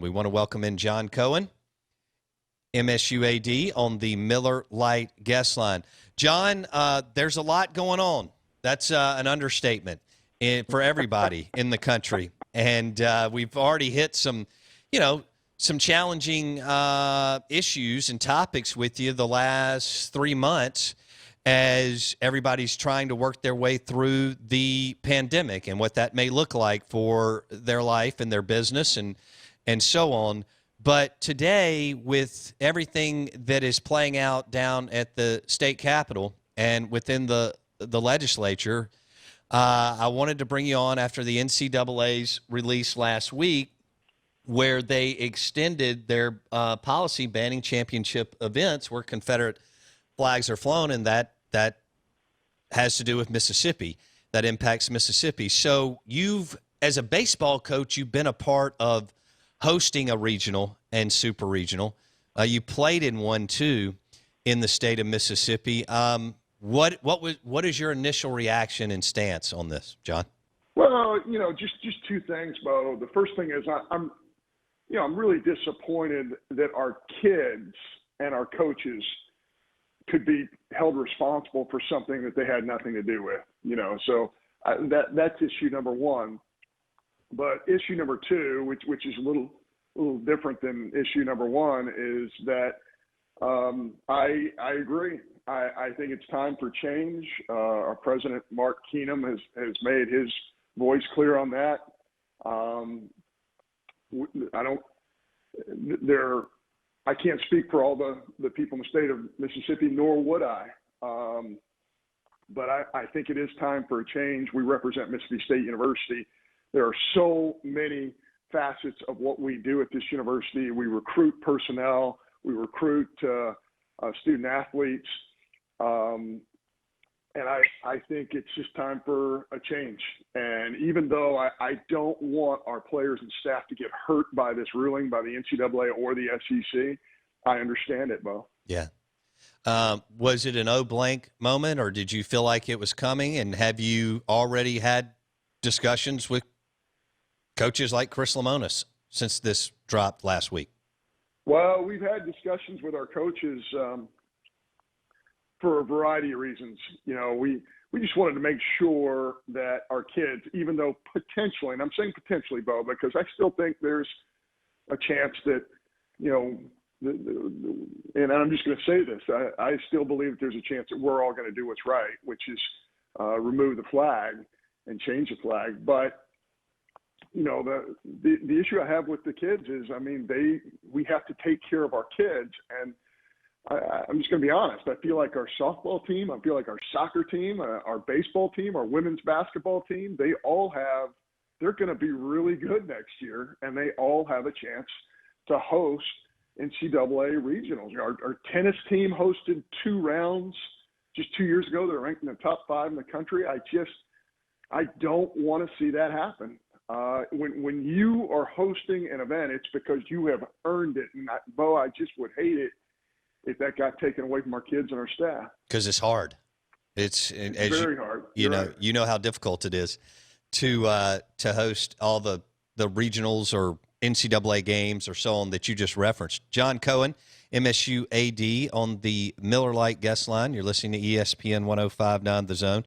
We want to welcome in John Cohen, MSUAD, on the Miller Lite guest line. John, there's a lot going on. That's an understatement for everybody in the country. And we've already hit some challenging issues and topics with you the last 3 months as everybody's trying to work their way through the pandemic and what that may look like for their life and their business and so on. But today, with everything that is playing out down at the state capitol and within the legislature, I wanted to bring you on after the NCAA's release last week, where they extended their policy banning championship events where Confederate flags are flown, and that has to do with Mississippi. That impacts Mississippi. So as a baseball coach, you've been a part of hosting a regional and super regional. You played in one too in the state of Mississippi. What is your initial reaction and stance on this, John? Well, just two things, Bo. The first thing is I'm really disappointed that our kids and our coaches could be held responsible for something that they had nothing to do with. So that's issue number one. But issue number two, which is a little different than issue number one, is that I agree. I think it's time for change. Our president, Mark Keenum, has made his voice clear on that. I can't speak for all the people in the state of Mississippi, nor would I. But I think it is time for a change. We represent Mississippi State University. There are so many facets of what we do at this university. We recruit personnel. We recruit student athletes. And I think it's just time for a change. And even though I don't want our players and staff to get hurt by this ruling by the NCAA or the SEC, I understand it, Bo. Yeah. Was it an blank moment, or did you feel like it was coming? And have you already had discussions with coaches like Chris Lemonis since this dropped last week? Well, we've had discussions with our coaches for a variety of reasons. We just wanted to make sure that our kids, even though potentially, and I'm saying potentially, Bo, because I still think there's a chance that, and I'm just going to say this, I still believe that there's a chance that we're all going to do what's right, which is remove the flag and change the flag. But the issue I have with the kids is, we have to take care of our kids. And I'm just going to be honest. I feel like our softball team, I feel like our soccer team, our baseball team, our women's basketball team, they're going to be really good next year, and they all have a chance to host NCAA regionals. Our tennis team hosted 2 rounds just 2 years ago. They're ranked in the top 5 in the country. I don't want to see that happen. When you are hosting an event, it's because you have earned it. And Bo, I just would hate it if that got taken away from our kids and our staff. Because it's hard. It's very hard. You know how difficult it is to host all the regionals or NCAA games or so on that you just referenced. John Cohen, MSU AD, on the Miller Lite guest line. You're listening to ESPN 105.9 The Zone.